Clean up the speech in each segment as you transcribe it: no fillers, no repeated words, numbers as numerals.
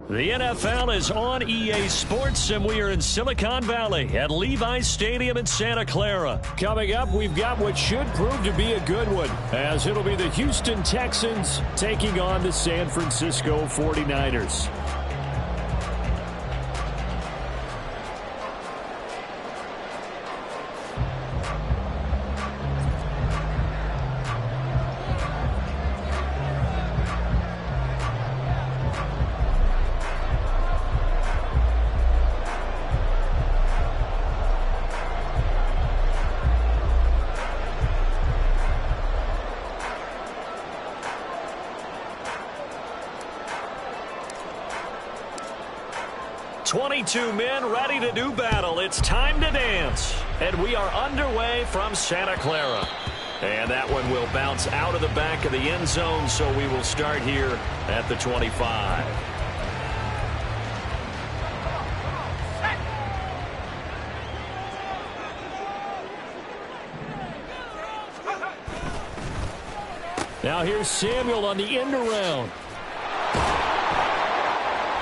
The NFL is on EA Sports, and we are in Silicon Valley at Levi's Stadium in Santa Clara. Coming up, we've got what should prove to be a good one, as it'll be the Houston Texans taking on the San Francisco 49ers. Two men ready to do battle. It's time to dance. And we are underway from Santa Clara. And that one will bounce out of the back of the end zone, so we will start here at the 25. Now here's Samuel on the end around.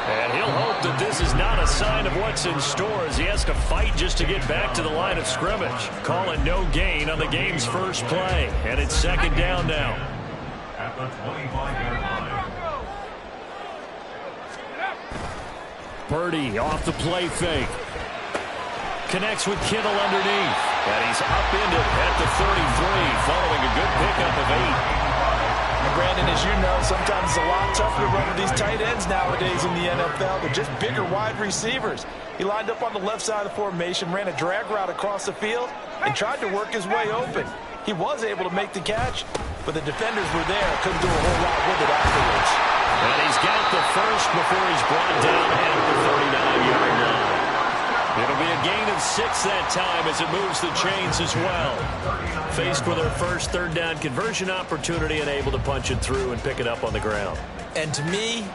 And he'll hope that this is not a sign of what's in store as he has to fight just to get back to the line of scrimmage. Calling no gain on the game's first play. And it's second down now. At the 25-yard line. Purdy off the play fake. Connects with Kittle underneath. And he's upended at the 33 following a good pickup of 8. Brandon, as you know, sometimes it's a lot tougher to run with these tight ends nowadays in the NFL. They're just bigger wide receivers. He lined up on the left side of the formation, ran a drag route across the field, and tried to work his way open. He was able to make the catch, but the defenders were there. Couldn't do a whole lot with it afterwards. And he's got the first before he's brought down at the 39-yard line. It'll be a gain of 6 that time as it moves the chains as well. Faced with their first third down conversion opportunity and able to punch it through and pick it up on the ground. And to me,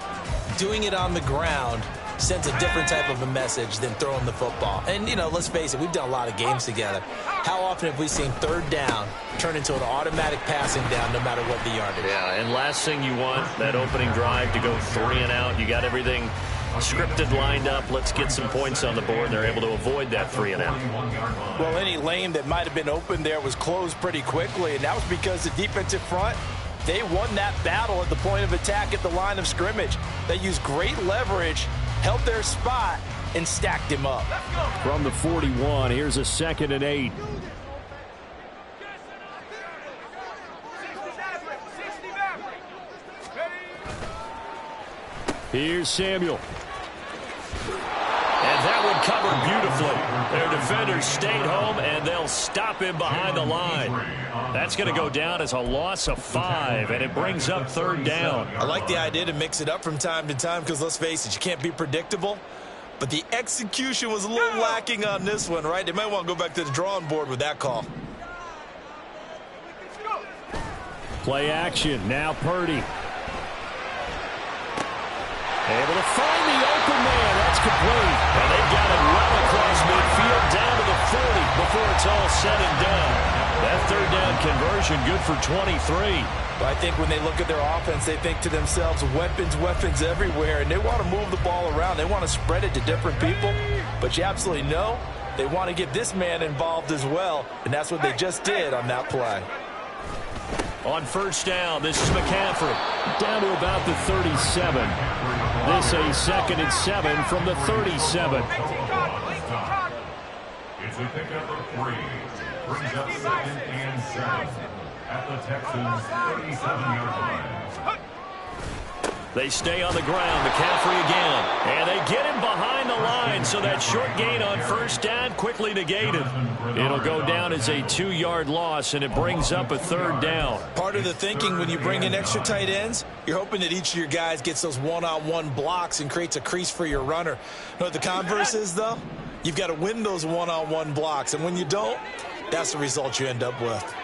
doing it on the ground sends a different type of a message than throwing the football. And, you know, let's face it, we've done a lot of games together. How often have we seen third down turn into an automatic passing down no matter what the yardage? Yeah, and last thing you want, that opening drive to go 3 and out. You got everything scripted, lined up. Let's get some points on the board. They're able to avoid that 3 and out. Well, any lane that might have been open there was closed pretty quickly, and that was because the defensive front, they won that battle at the point of attack at the line of scrimmage. They used great leverage, held their spot, and stacked him up. From the 41, here's a 2nd and 8. Here's Samuel. And that one covered beautifully. Their defenders stayed home, and they'll stop him behind the line. That's going to go down as a loss of 5, and it brings up third down. I like the idea to mix it up from time to time because, let's face it, you can't be predictable. But the execution was a little lacking on this one, right? They might want to go back to the drawing board with that call. Play action. Now Purdy. Able to find the open man. That's complete. And they've got it well across midfield down to the 40 before it's all said and done. That third down conversion good for 23. But I think when they look at their offense, they think to themselves, weapons everywhere, and they want to move the ball around. They want to spread it to different people. But you absolutely know they want to get this man involved as well, and that's what they just did on that play. On first down, this is McCaffrey. Down to about the 37. This a 2nd and 7 from the 37. It's a pickup of 3. Brings up 2nd and 7 at the Texans' 37-yard line. They stay on the ground. McCaffrey again. And they get him behind the line, so that short gain on first down quickly negated. It'll go down as a 2-yard loss, and it brings up a third down. Part of the thinking when you bring in extra tight ends, you're hoping that each of your guys gets those one-on-one blocks and creates a crease for your runner. You know what the converse is, though? You've got to win those one-on-one blocks, and when you don't, that's the result you end up with.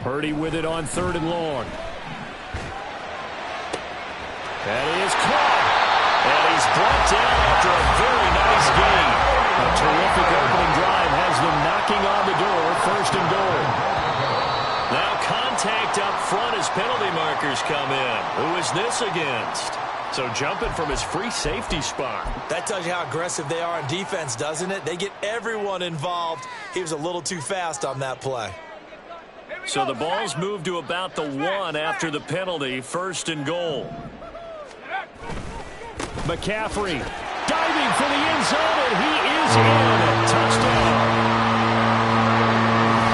Purdy with it on 3rd and long. That is caught. And he's brought down after a very nice gain. A terrific opening drive has them knocking on the door, 1st and goal. Now contact up front as penalty markers come in. Who is this against? It's So jumping from his free safety spot. That tells you how aggressive they are on defense, doesn't it? They get everyone involved. He was a little too fast on that play. So the ball's moved to about the 1 after the penalty. 1st and goal. McCaffrey diving for the end zone, and he is in. Touchdown.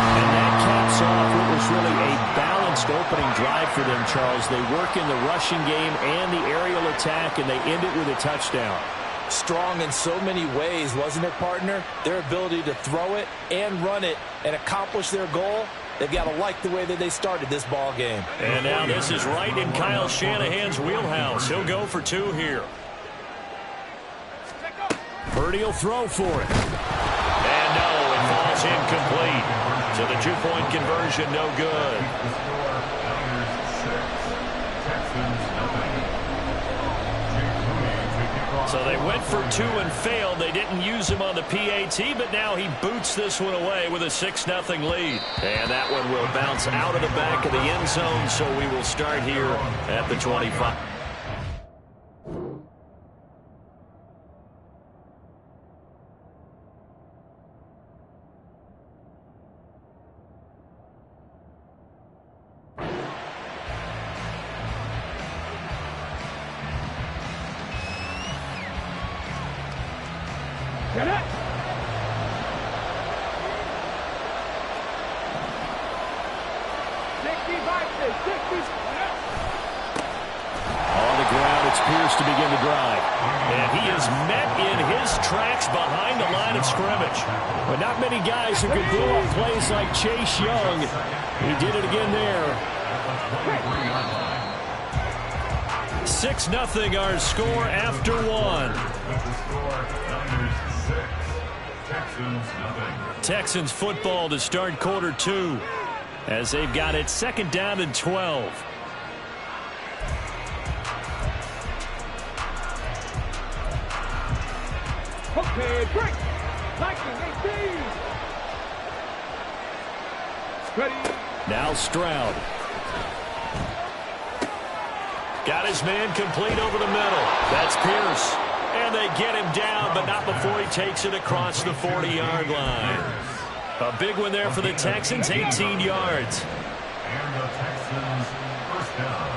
And that caps off what was really a balanced opening drive for them, Charles. They work in the rushing game and the aerial attack, and they end it with a touchdown. Strong in so many ways, wasn't it, partner? Their ability to throw it and run it and accomplish their goal. They've got to like the way that they started this ball game. And now this is right in Kyle Shanahan's wheelhouse. He'll go for 2 here. Purdy will throw for it. And no, it falls incomplete. So the 2-point conversion, no good. So they went for 2 and failed. They didn't use him on the PAT, but now he boots this one away with a 6-0 lead. And that one will bounce out of the back of the end zone, so we will start here at the 25. Get it! On the ground, it's Pierce to begin the drive. And he is met in his tracks behind the line of scrimmage. But not many guys who can blow up plays like Chase Young. He did it again there. 6-0 our score after 1. Texans football to start quarter 2 as they've got it 2nd down and 12. Okay, break. 19-18. Ready. Now Stroud. Got his man complete over the middle. That's Pierce. And they get him down, but not before he takes it across the 40-yard line. A big one there for the Texans, 18 yards. And the Texans first down.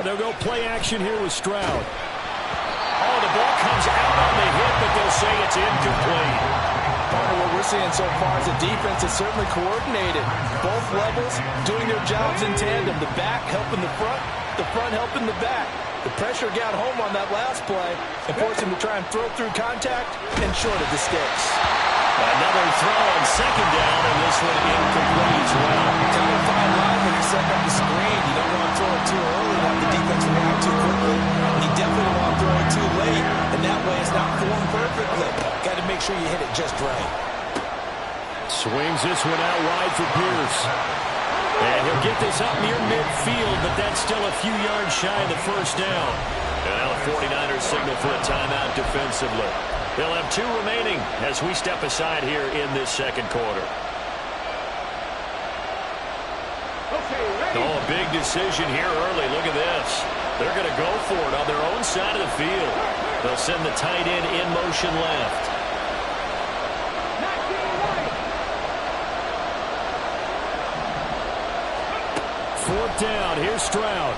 And they'll go play action here with Stroud. Oh, the ball comes out on the hit, but they'll say it's incomplete. Partner, what we're seeing so far is the defense is certainly coordinated. Both levels doing their jobs in tandem. The back helping the front helping the back. The pressure got home on that last play and forced him to try and throw through contact and shorted the sticks. Another throw on 2nd down, and this one incomplete as well. Kind of fine line when you're setting up the screen. You don't want to throw it too early, let the defense react too quickly. And you definitely don't want to throw it too late, and that way it's not formed perfectly. Got to make sure you hit it just right. Swings this one out wide for Pierce. And he'll get this up near midfield, but that's still a few yards shy of the first down. And now the 49ers signal for a timeout defensively. They'll have 2 remaining as we step aside here in this 2nd quarter. Oh, a big decision here early. Look at this. They're going to go for it on their own side of the field. They'll send the tight end in motion left. Fourth down. Here's Stroud.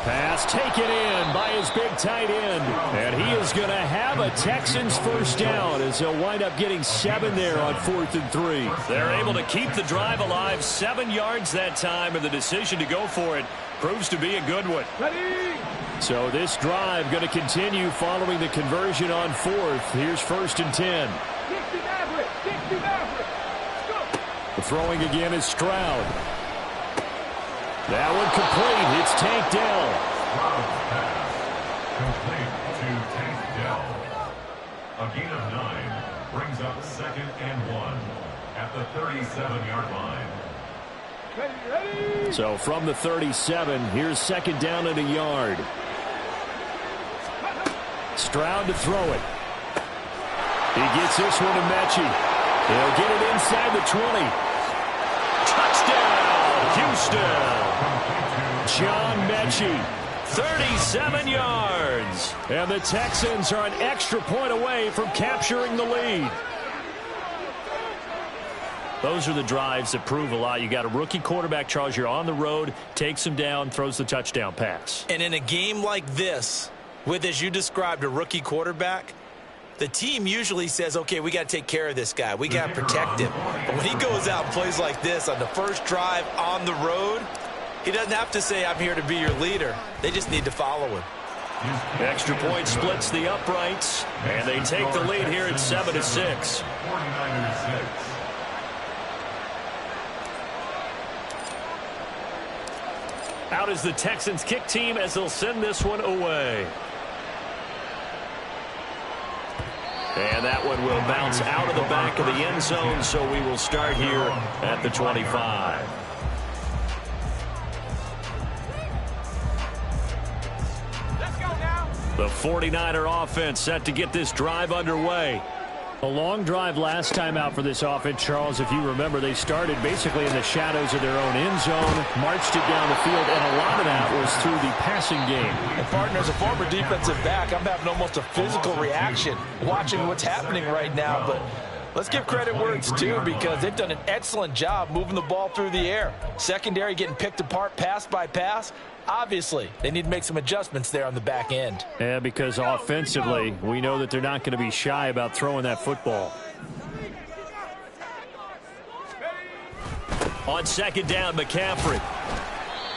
Pass taken in by his big tight end. And he is going to have a Texans first down as they'll wind up getting 7 there on 4th and 3. They're able to keep the drive alive, 7 yards that time, and the decision to go for it proves to be a good one. Ready. So this drive going to continue following the conversion on 4th. Here's 1st and 10. The throwing again is Stroud. That one complete. It's Tank Dell. Stroud's pass complete to Tank Dell. A gain of 9 brings up 2nd and 1 at the 37-yard line. Ready. So from the 37, here's 2nd down and a yard. Stroud to throw it. He gets this one to Mechie. He'll get it inside the 20. Touchdown, Houston. John Mechie, 37 yards. And the Texans are an extra point away from capturing the lead. Those are the drives that prove a lot. You got a rookie quarterback, Charles. You're on the road, takes him down, throws the touchdown pass. And in a game like this, with, as you described, a rookie quarterback, the team usually says, okay, we got to take care of this guy. We got to protect him. But when he goes out and plays like this on the first drive on the road, he doesn't have to say, I'm here to be your leader. They just need to follow him. Extra point splits the uprights, and they take the lead here at 7-6. 49ers 6. Out is the Texans kick team as they'll send this one away. And that one will bounce out of the back of the end zone, so we will start here at the 25. Let's go now. The 49er offense set to get this drive underway. A long drive last time out for this offense, Charles. If you remember, they started basically in the shadows of their own end zone, marched it down the field, and a lot of that was through the passing game. And partner, as a former defensive back, I'm having almost a physical reaction watching what's happening right now. But let's give credit where it's due, because they've done an excellent job moving the ball through the air. Secondary getting picked apart pass by pass. Obviously, they need to make some adjustments there on the back end. Yeah, because offensively, we know that they're not going to be shy about throwing that football. On second down, McCaffrey.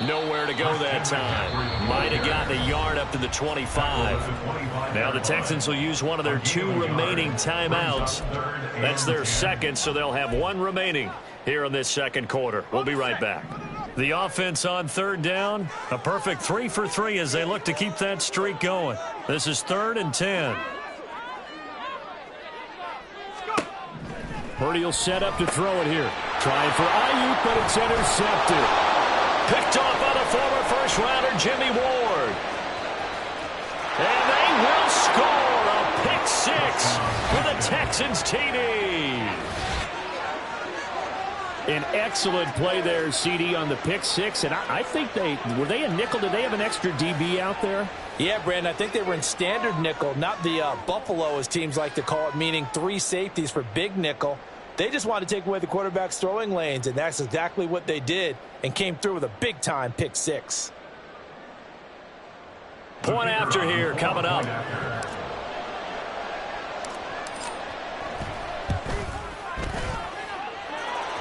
Nowhere to go that time. Might have gotten a yard up to the 25. Now the Texans will use one of their 2 remaining timeouts. That's their second, so they'll have 1 remaining here in this second quarter. We'll be right back. The offense on third down, a perfect 3 for 3 as they look to keep that streak going. This is 3rd and 10. Purdy will set up to throw it here. Trying for Ayuk, but it's intercepted. Picked off by the former first-rounder Jimmy Ward. And they will score a pick 6 for the Texans TD. An excellent play there, CD, on the pick 6. And I think were they a nickel? Did they have an extra DB out there? Yeah, Brandon, I think they were in standard nickel, not the Buffalo, as teams like to call it, meaning 3 safeties for big nickel. They just wanted to take away the quarterback's throwing lanes, and that's exactly what they did, and came through with a big-time pick 6. Point after here coming up.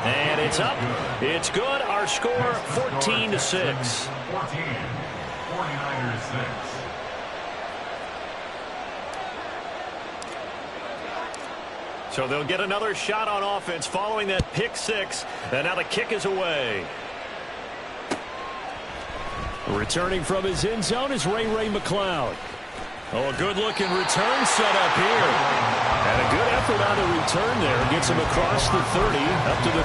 And it's up. It's good. Our score, 14-6. 14. 49ers 6. So they'll get another shot on offense following that pick 6. And now the kick is away. Returning from his end zone is Ray McCloud. Oh, a good-looking return set up here. And a good effort on the return there. Gets him across the 30, up to the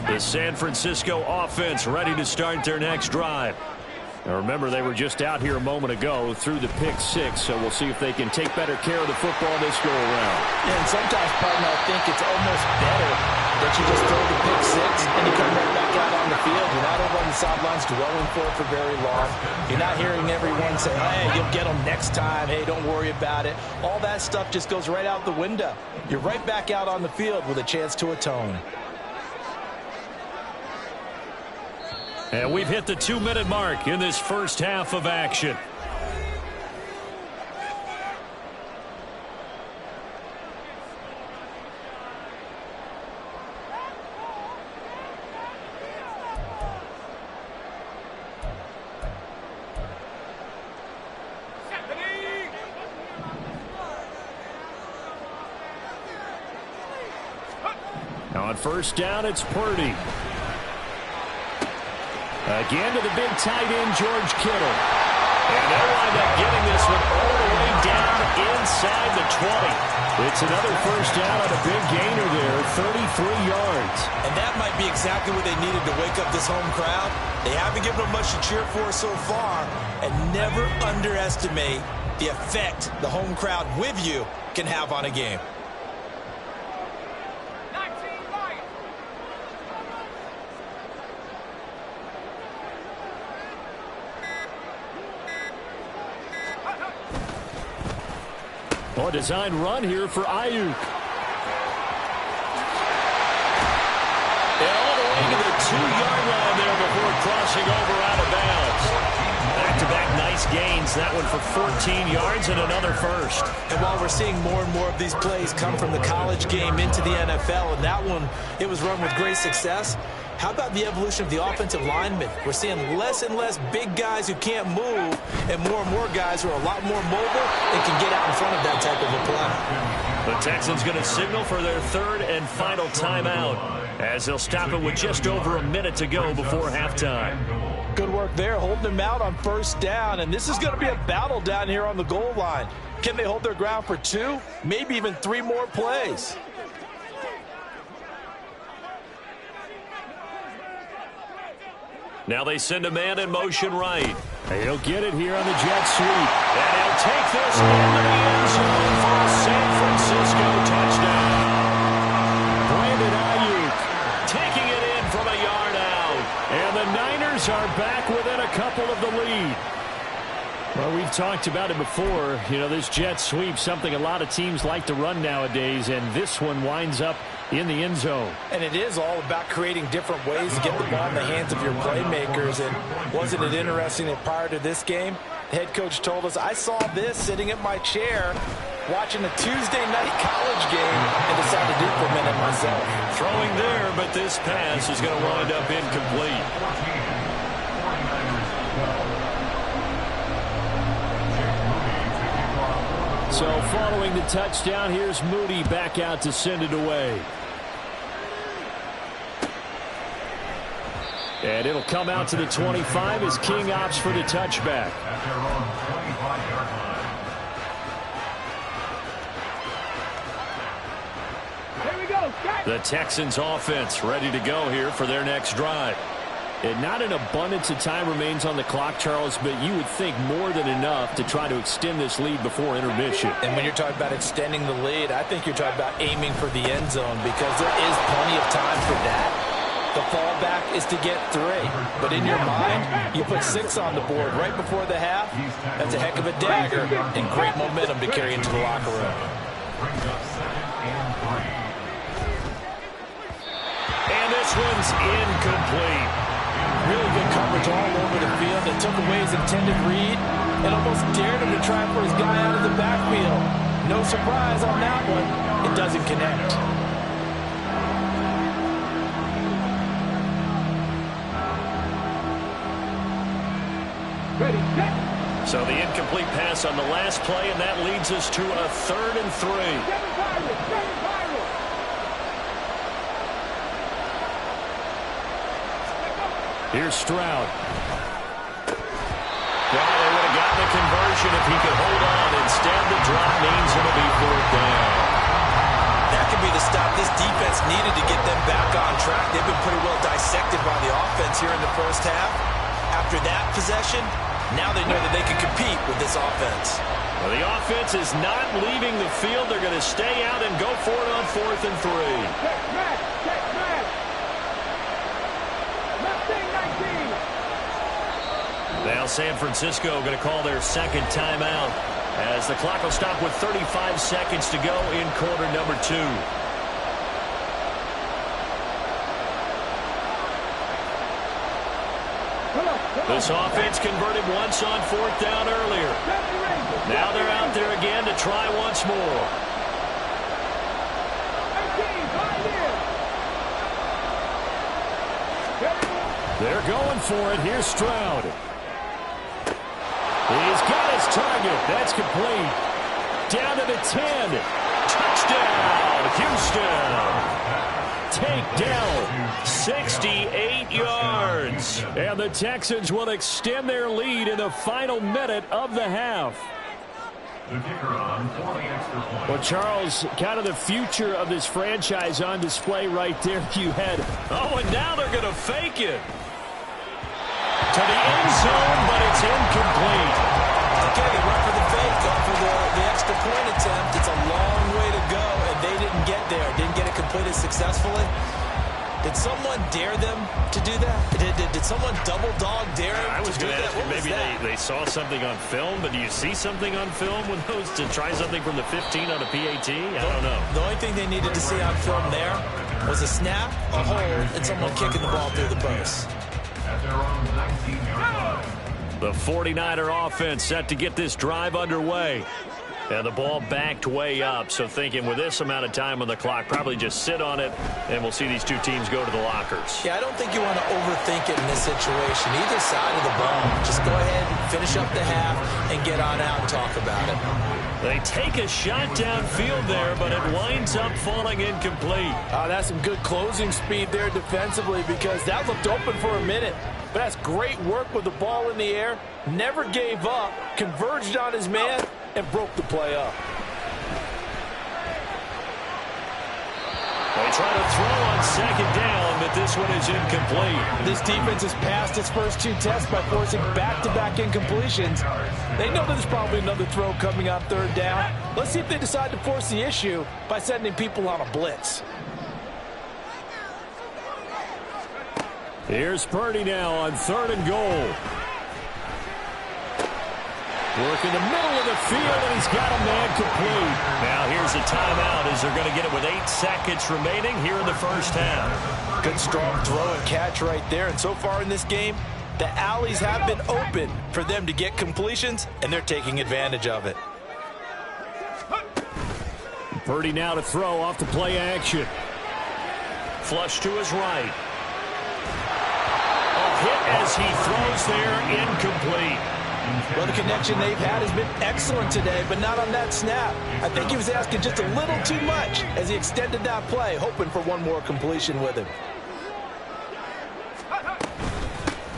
33. The San Francisco offense ready to start their next drive. Now remember, they were just out here a moment ago through the pick 6, so we'll see if they can take better care of the football this go-around. Yeah, and sometimes, partner, I think it's almost better that you just throw the pick 6 and you come right back out on the field. You're not over on the sidelines dwelling for it for very long. You're not hearing everyone say, hey, you'll get them next time. Hey, don't worry about it. All that stuff just goes right out the window. You're right back out on the field with a chance to atone. And we've hit the 2-minute mark in this first half of action. Now on first down, it's Purdy. Again to the big tight end, George Kittle. And they'll wind up getting this one all the way down inside the 20. It's another first down on a big gainer there, 33 yards. And that might be exactly what they needed to wake up this home crowd. They haven't given them much to cheer for so far. And never underestimate the effect the home crowd with you can have on a game. Oh, a design run here for Ayuk. And all the way to the 2-yard line there before crossing over out of bounds. Back-to-back nice gains. That one for 14 yards and another first. And while we're seeing more and more of these plays come from the college game into the NFL, and that one, it was run with great success. How about the evolution of the offensive linemen? We're seeing less and less big guys who can't move and more guys who are a lot more mobile and can get out in front of that type of a play. The Texans going to signal for their third and final timeout as they'll stop it with just over a minute to go before halftime. Good work there, holding them out on first down, and this is going to be a battle down here on the goal line. Can they hold their ground for 2, maybe even 3 more plays? Now they send a man in motion right. He'll get it here on the jet sweep. And he'll take this into the end zone for a San Francisco touchdown. Brandon Ayuk taking it in from a yard out. And the Niners are back within a couple of the lead. Well, we've talked about it before. You know, this jet sweep, something a lot of teams like to run nowadays, and this one winds up in the end zone. And it is all about creating different ways to get the ball in the hands of your playmakers. And wasn't it interesting that prior to this game, the head coach told us, I saw this sitting in my chair watching a Tuesday night college game and decided to implement it myself. Throwing there, but this pass is going to wind up incomplete. So following the touchdown, here's Moody back out to send it away. And it'll come out to the 25 as King opts for the touchback. Here we go. The Texans offense ready to go here for their next drive. And not an abundance of time remains on the clock, Charles, but you would think more than enough to try to extend this lead before intermission. And when you're talking about extending the lead, I think you're talking about aiming for the end zone because there is plenty of time for that. The fallback is to get 3. But in your mind, you put 6 on the board right before the half. That's a heck of a dagger and great momentum to carry into the locker room. And this one's incomplete. Really good coverage all over the field. They took away his intended read and almost dared him to try for his guy out of the backfield. No surprise on that one. It doesn't connect. Ready, set. So the incomplete pass on the last play, and that leads us to a 3rd and 3. Here's Stroud. Well, they would have gotten the conversion if he could hold on. Instead, the drop means it'll be 4th down. That could be the stop this defense needed to get them back on track. They've been pretty well dissected by the offense here in the first half. After that possession, now they know that they can compete with this offense. Well, the offense is not leaving the field. They're going to stay out and go for it on 4th and 3. Check, Now San Francisco going to call their second timeout as the clock will stop with 35 seconds to go in quarter number 2. This offense converted once on 4th down earlier. Now they're out there again to try once more. They're going for it. Here's Stroud. He's got his target. That's complete. Down to the 10. Touchdown, Houston. Takedown, 68 yards. And the Texans will extend their lead in the final minute of the half. Well, Charles, kind of the future of this franchise on display right there. You had, and now they're going to fake it. To the end zone, but it's incomplete. Okay, they went for the fake, going for the extra point attempt. It's a long way to go, and they didn't get there. Didn't get it completed successfully. Did someone dare them to do that? Did someone double dog dare them I was to do going to that? ask you, maybe they saw something on film, but do you see something on film with those to try something from the 15 on a PAT? I don't know. The only thing they needed to see on film there was a snap, a hold, and someone kicking the ball through the post. At their own 19-yard line. The 49er offense set to get this drive underway. And the ball backed way up, so thinking with this amount of time on the clock, probably just sit on it, and we'll see these two teams go to the lockers. Yeah, I don't think you want to overthink it in this situation. Either side of the ball. Just go ahead and finish up the half and get on out and talk about it. They take a shot downfield there, but it winds up falling incomplete. That's some good closing speed there defensively, because that looked open for a minute. But that's great work with the ball in the air. Never gave up, converged on his man, and broke the play up. They try to throw on second down, but this one is incomplete. This defense has passed its first two tests by forcing back-to-back incompletions. They know there's probably another throw coming on third down. Let's see if they decide to force the issue by sending people on a blitz. Here's Purdy now on 3rd and goal. Work in the middle of the field, and he's got a man complete. Now here's a timeout as they're going to get it with 8 seconds remaining here in the first half. Good strong throw and catch right there. And so far in this game, the alleys have been open for them to get completions, and they're taking advantage of it. Purdy now to throw off the play action. Flush to his right. A hit as he throws there, incomplete. Well, the connection they've had has been excellent today, but not on that snap. I think he was asking just a little too much as he extended that play, hoping for one more completion with him.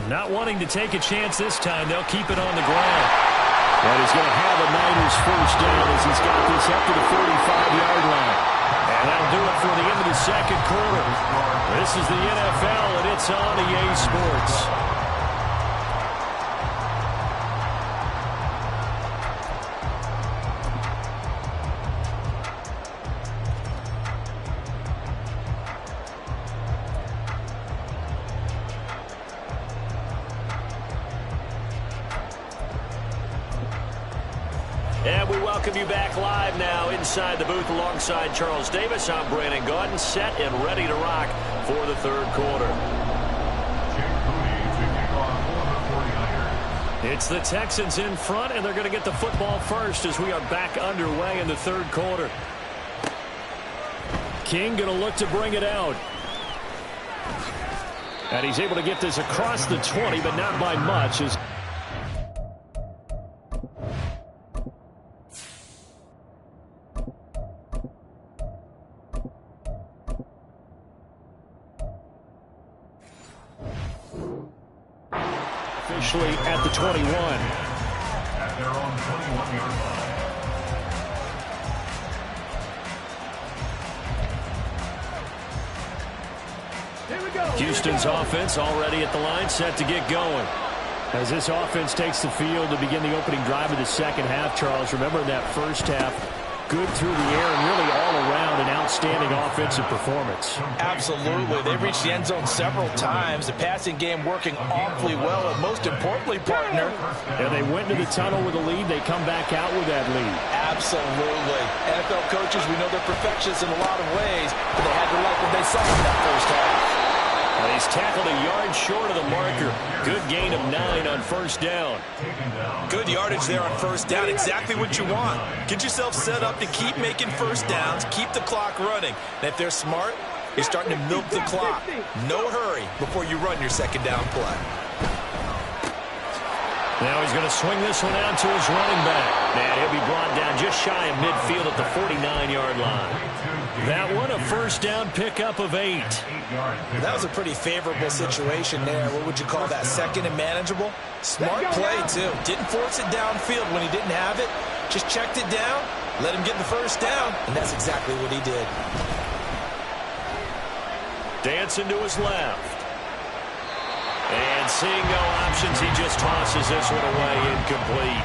Not wanting to take a chance this time, they'll keep it on the ground. And he's going to have a Niners first down as he's got this up to the 45-yard line. And that'll do it for the end of the second quarter. This is the NFL, and it's on EA Sports. And we welcome you back live now inside the booth alongside Charles Davis. I'm Brandon Gaudin, set and ready to rock for the third quarter. It's the Texans in front, and they're going to get the football first as we are back underway in the third quarter. King going to look to bring it out. And he's able to get this across the 20, but not by much. Officially at the 21. At their own 21-yard line. Here we go. Houston's offense already at the line, set to get going. As this offense takes the field to begin the opening drive of the second half, Charles, remember in that first half, good through the air and really all around an outstanding offensive performance. Absolutely. They reached the end zone several times. The passing game working awfully well, and most importantly, partner. And they went into the tunnel with a lead. They come back out with that lead. Absolutely. NFL coaches, we know they're perfectionists in a lot of ways, but they had to like what they saw in that first half. And he's tackled a yard short of the marker. Good gain of 9 on first down. Good yardage there on first down. Exactly what you want. Get yourself set up to keep making first downs, keep the clock running. And if they're smart, you're starting to milk the clock. No hurry before you run your second down play. Now he's going to swing this one out to his running back. And he'll be brought down just shy of midfield at the 49-yard line. That one, a first down pickup of 8. That was a pretty favorable situation there. What would you call that? Second and manageable? Smart play, too. Didn't force it downfield when he didn't have it. Just checked it down, let him get the first down, and that's exactly what he did. Dancing to his left. And seeing no options, he just tosses this one away incomplete.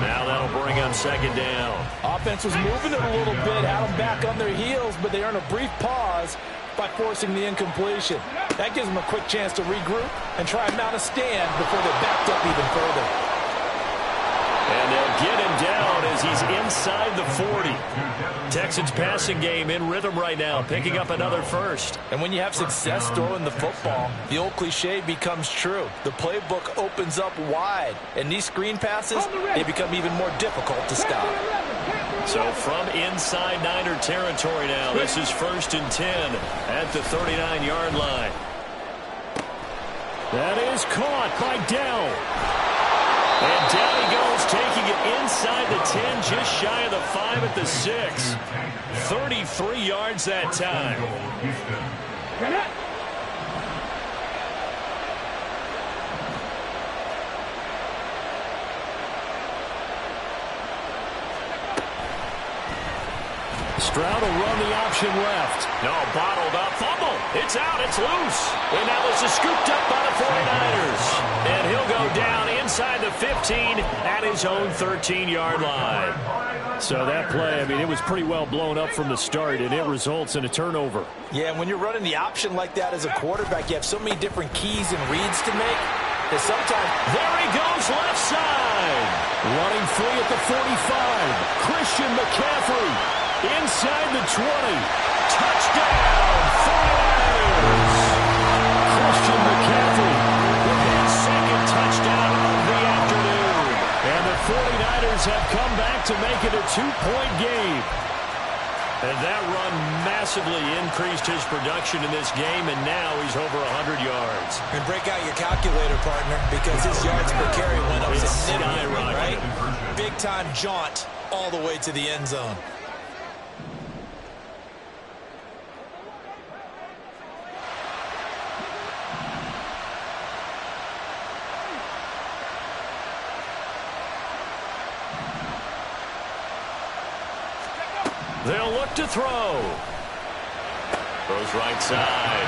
Now that'll bring up second down. Offense was moving it a little bit, had them back on their heels, but they earned a brief pause by forcing the incompletion. That gives them a quick chance to regroup and try and mount a stand before they're backed up even further. And they'll get him down as he's inside the 40. Texans passing game in rhythm right now, picking up another first. And when you have success throwing the football, the old cliche becomes true. The playbook opens up wide, and these screen passes, they become even more difficult to stop. So from inside Niner territory now, this is 1st and 10 at the 39-yard line. That is caught by Dell. And down he goes, taking it inside the 10, just shy of the 5 at the 6. 33 yards that time. Stroud will run the option left. No, bottled up. Fumble. It's out. It's loose. And now this is scooped up by the 49ers. And he'll go down inside the 15 at his own 13-yard line. So that play, I mean, it was pretty well blown up from the start, and it results in a turnover. Yeah, when you're running the option like that as a quarterback, you have so many different keys and reads to make that sometimes... There he goes, left side. Running free at the 45. Christian McCaffrey. Inside the 20. Touchdown, 49ers. Christian McCaffrey with his second touchdown of the afternoon. And the 49ers have come back to make it a 2-point game. And that run massively increased his production in this game, and now he's over 100 yards. And break out your calculator, partner, because his yards per carry went up significantly, right? Big-time jaunt all the way to the end zone. They'll look to throw. Throws right side.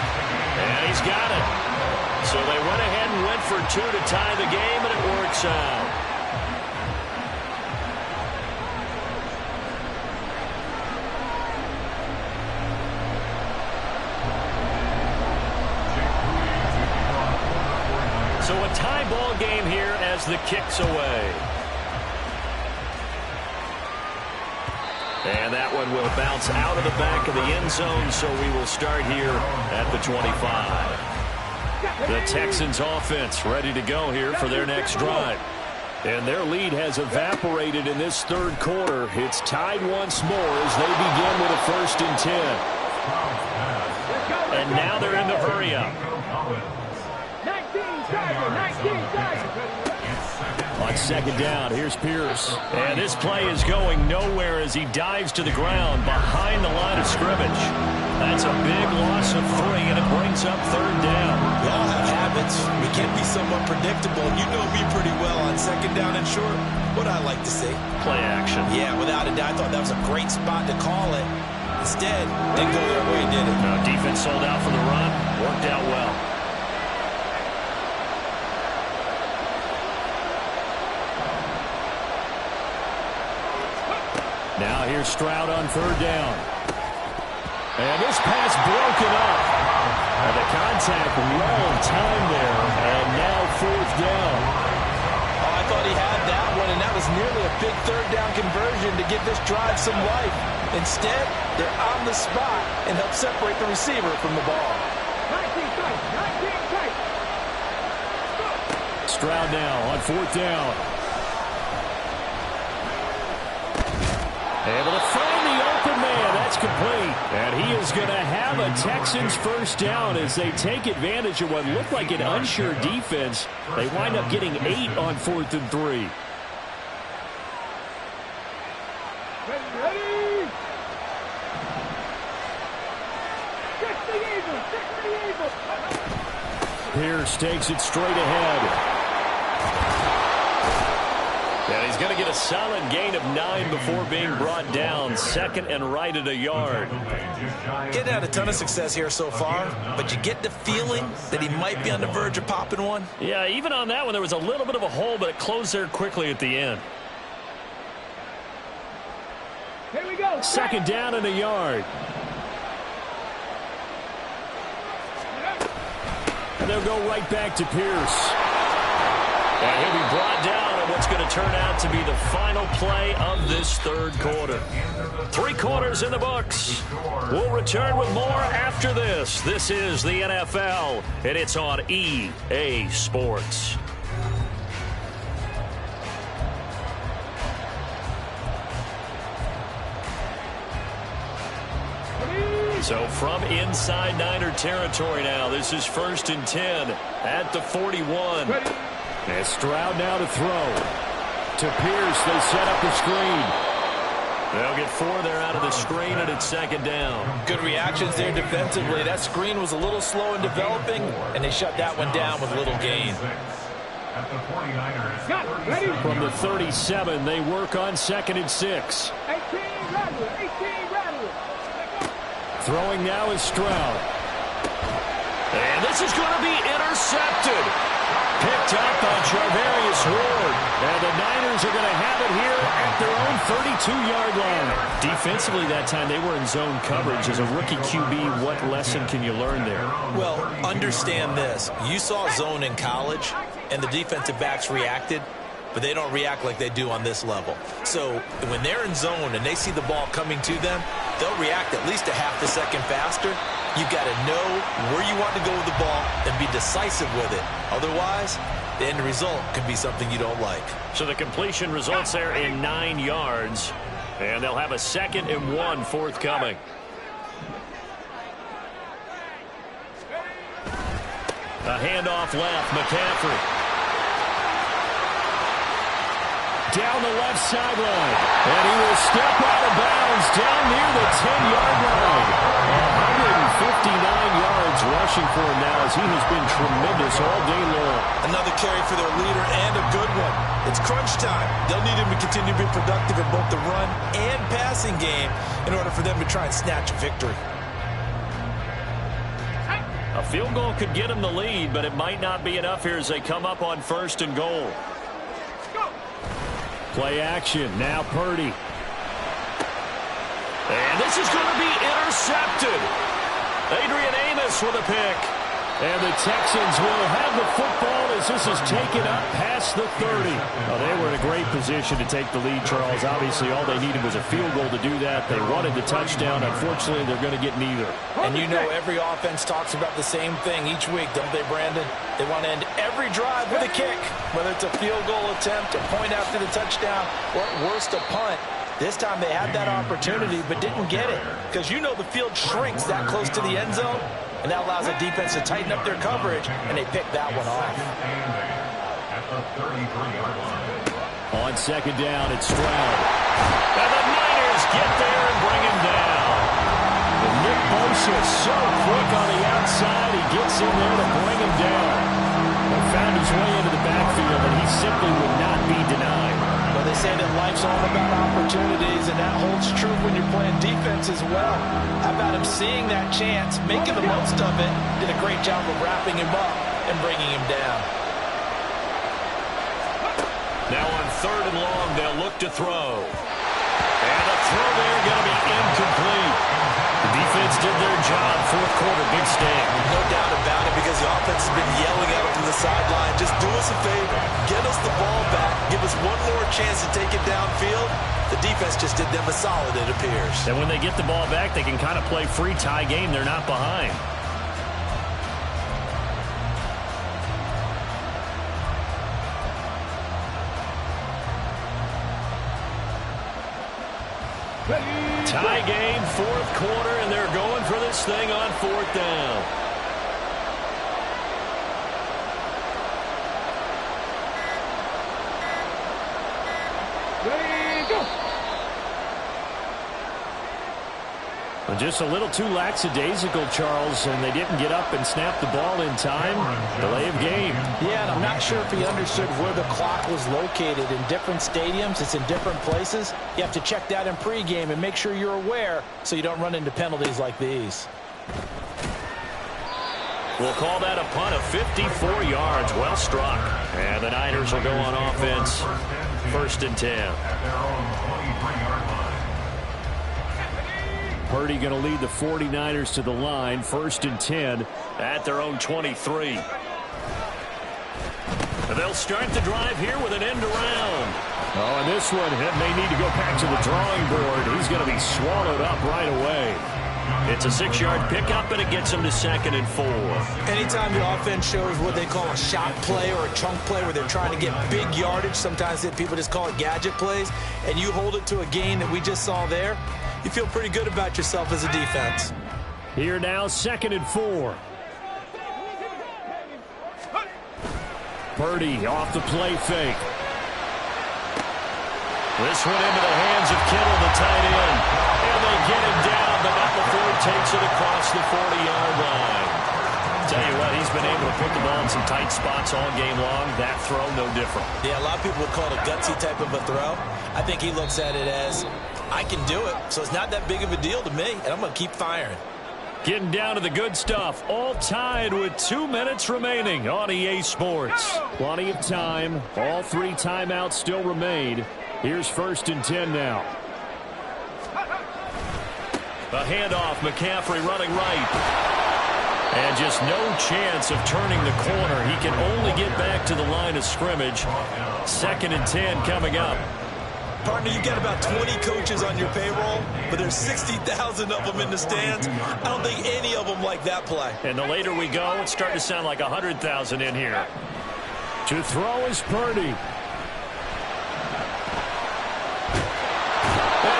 And he's got it. So they went ahead and went for 2 to tie the game, and it works out. So a tie ball game here as the kick's away. And that one will bounce out of the back of the end zone, so we will start here at the 25. The Texans offense ready to go here for their next drive. And their lead has evaporated in this third quarter. It's tied once more as they begin with a 1st and 10. And now they're in the hurry-up. 19 On second down, here's Pierce. And this play is going nowhere as he dives to the ground behind the line of scrimmage. That's a big loss of 3, and it brings up 3rd down. We all have habits. We can be somewhat predictable. You know me pretty well on second down and short. What I like to see. Play action. Yeah, without a doubt. I thought that was a great spot to call it. Instead, didn't go their way, did it? No, defense sold out for the run. Worked out well. Now here's Stroud on 3rd down. And this pass broken up. And the contact well in time there. And now 4th down. Oh, I thought he had that one, and that was nearly a big 3rd down conversion to give this drive some life. Instead, they're on the spot and help separate the receiver from the ball. 19 tight. Stroud now on 4th down. Able to find the open man. That's complete. And he is going to have a Texans 1st down as they take advantage of what looked like an unsure defense. They wind up getting 8 on 4th and 3. Ready. Check the eagle. Pierce takes it straight ahead. And he's going to get a solid gain of 9 before being brought down. 2nd and right at 1 yard. Getting had a ton of success here so far, but you get the feeling that he might be on the verge of popping one. Yeah, even on that one, there was a little bit of a hole, but it closed there quickly at the end. Second down and a yard. And they'll go right back to Pierce. And he'll be brought down on what's going to turn out to be the final play of this third quarter. 3 quarters in the books. We'll return with more after this. This is the NFL, and it's on EA Sports. So from inside Niner territory now, this is 1st and 10 at the 41. And Stroud now to throw. To Pierce, they set up the screen. They'll get 4 there out of the screen, and it's 2nd down. Good reactions there defensively. That screen was a little slow in developing, and they shut that one down with little gain. From the 37, they work on 2nd and 6. 18 Rattler. Throwing now is Stroud. And this is going to be intercepted. Picked up by Charvarius Ward. And the Niners are going to have it here at their own 32-yard line. Defensively that time, they were in zone coverage. As a rookie QB, what lesson can you learn there? Well, understand this. You saw zone in college, and the defensive backs reacted, but they don't react like they do on this level. So when they're in zone and they see the ball coming to them, they'll react at least a half a second faster. You've got to know where you want to go with the ball and be decisive with it. Otherwise, the end result can be something you don't like. So the completion results there in 9 yards. And they'll have a 2nd and 1 forthcoming. A handoff left, McCaffrey. Down the left sideline. And he will step out of bounds down near the 10-yard line. 159 yards rushing for him now as he has been tremendous all day long. Another carry for their leader and a good one. It's crunch time. They'll need him to continue to be productive in both the run and passing game in order for them to try and snatch a victory. A field goal could get him the lead, but it might not be enough here as they come up on 1st and goal. Play action. Now Purdy. And this is going to be intercepted. Adrian Amos with a pick. And the Texans will have the football as this is taken up past the 30. Well, they were in a great position to take the lead, Charles. Obviously, all they needed was a field goal to do that. They wanted the touchdown. Unfortunately, they're going to get neither. And you know every offense talks about the same thing each week, don't they, Brandon? They want to end every drive with a kick, whether it's a field goal attempt, a point after the touchdown, or at worst, a punt. This time they had that opportunity but didn't get it because you know the field shrinks that close to the end zone, and that allows the defense to tighten up their coverage, and they picked that one off. On 2nd down, it's Stroud. And the Niners get there and bring him down. And Nick Bosa so quick on the outside, he gets in there to bring him down. He found his way into the backfield, and he simply would not be denied. Well, they say that life's all about opportunities, and that holds true when you're playing defense as well. How about him seeing that chance, making the most of it, did a great job of wrapping him up and bringing him down. Now on 3rd and long, they'll look to throw. And the throw there going to be incomplete. The defense did their job. 4th quarter, big stand. No doubt about it, because the offense has been yelling at them from the sideline. Just do us a favor. Get us the ball back. Give us one more chance to take it downfield. The defense just did them a solid, it appears. And when they get the ball back, they can kind of play free tie game. They're not behind. Tie game, 4th quarter, and they're going for this thing on 4th down. Well, just a little too lackadaisical, Charles, and they didn't get up and snap the ball in time. Delay of game. Yeah, and I'm not sure if he understood where the clock was located. In different stadiums, it's in different places. You have to check that in pregame and make sure you're aware so you don't run into penalties like these. We'll call that a punt of 54 yards. Well struck. And the Niners will go on offense. 1st and 10. Purdy going to lead the 49ers to the line. 1st and 10 at their own 23. They'll start the drive here with an end around. Oh, and this one may need to go back to the drawing board. He's going to be swallowed up right away. It's a 6-yard pickup, and it gets him to 2nd and 4. Anytime the offense shows what they call a shot play or a chunk play where they're trying to get big yardage, sometimes people just call it gadget plays, and you hold it to a gain that we just saw there, you feel pretty good about yourself as a defense. Here now, 2nd and 4. Purdy off the play fake. This one into the hands of Kittle, the tight end. And they get him down, but not before he takes it across the 40-yard line. Tell you what, he's been able to put the ball in some tight spots all game long. That throw, no different. Yeah, a lot of people would call it a gutsy type of a throw. I think he looks at it as, I can do it, so it's not that big of a deal to me, and I'm going to keep firing. Getting down to the good stuff. All tied with 2 minutes remaining on EA Sports. Plenty of time. All 3 timeouts still remain. Here's 1st and 10 now. A handoff. McCaffrey running right. And just no chance of turning the corner. He can only get back to the line of scrimmage. 2nd and 10 coming up. Partner, you got about 20 coaches on your payroll, but there's 60,000 of them in the stands. I don't think any of them like that play. And the later we go, it's starting to sound like 100,000 in here. To throw is Purdy. And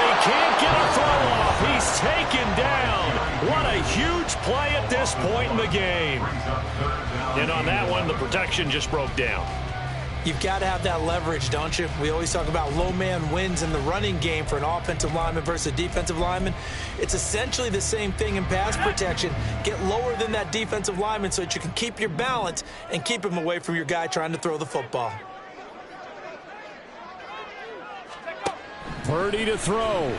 he can't get a throw off. He's taken down. What a huge play at this point in the game. And on that one, the protection just broke down. You've got to have that leverage, don't you? We always talk about low man wins in the running game for an offensive lineman versus a defensive lineman. It's essentially the same thing in pass protection. Get lower than that defensive lineman so that you can keep your balance and keep him away from your guy trying to throw the football. Purdy to throw.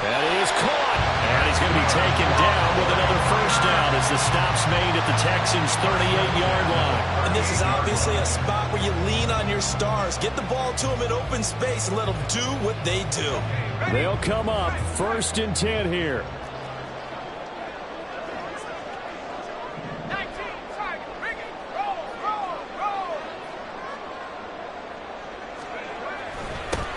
That is caught. And he's going to be taken down with another 1st down as the stop's made at the Texans' 38-yard line. And this is obviously a spot where you lean on your stars. Get the ball to them in open space and let them do what they do. They'll come up 1st and 10 here.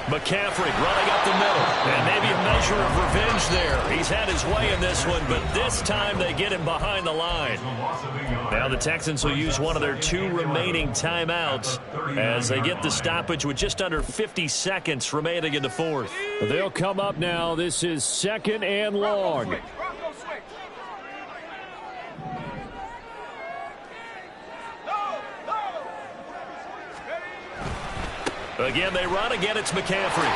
McCaffrey running up the middle. And maybe a measure of revenge there. He's had his way in this one, but this time they get him behind the line. Now the Texans will use one of their 2 remaining timeouts as they get the stoppage with just under 50 seconds remaining in the 4th. They'll come up now. This is 2nd and long. Again, they run. Again, it's McCaffrey.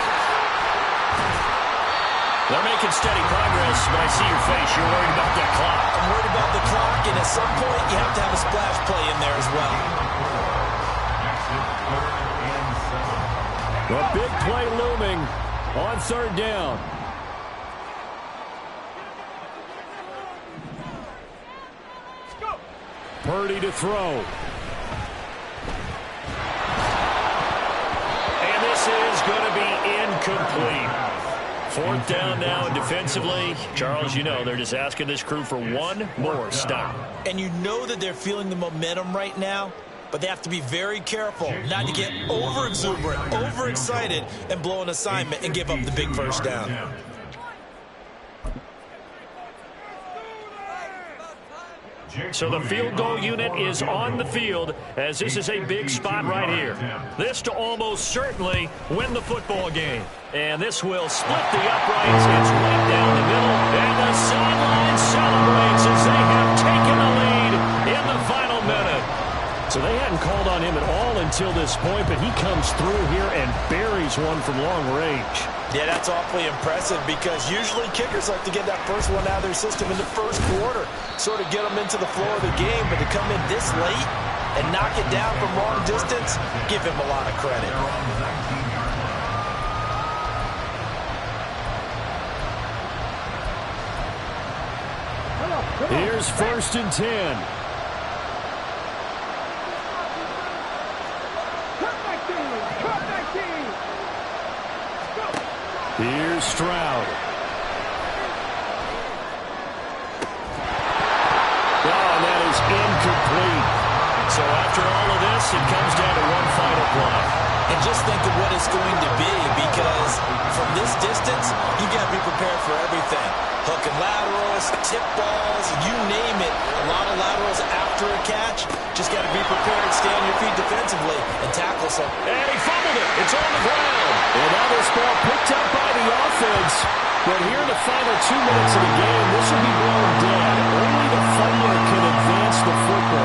They're making steady progress, but I see your face. You're worried about that clock. I'm worried about the clock, and at some point, you have to have a splash play in there as well. A big play looming on 3rd down. Purdy to throw. Is going to be incomplete. 4th down now, and defensively, Charles, you know, they're just asking this crew for one more stop. And you know that they're feeling the momentum right now, but they have to be very careful not to get over-exuberant, overexcited, and blow an assignment and give up the big 1st down. So the field goal unit is on the field as this is a big spot right here. This to almost certainly win the football game. And this will split the uprights. It's right down the middle. And the sideline celebrates as they have taken the lead in the final minute. So they hadn't called on him at all until this point, but he comes through here and buries one from long range. Yeah, that's awfully impressive because usually kickers like to get that first one out of their system in the 1st quarter, sort of get them into the flow of the game, but to come in this late and knock it down from long distance, give him a lot of credit. Here's 1st and 10. Here's Stroud. Oh, and that is incomplete. So after all of this, it comes down to one final play. And just think of what it's going to be, because from this distance, you've got to be prepared for everything. Hook and laterals, tip balls, you name it. A lot of laterals after a catch. Just got to be prepared, stay on your feet defensively, and tackle some. And he fumbled it. It's on the ground. And now this ball picked up by the offense. But here in the final 2 minutes of the game, this will be blown dead. Only the fumbler can advance the football.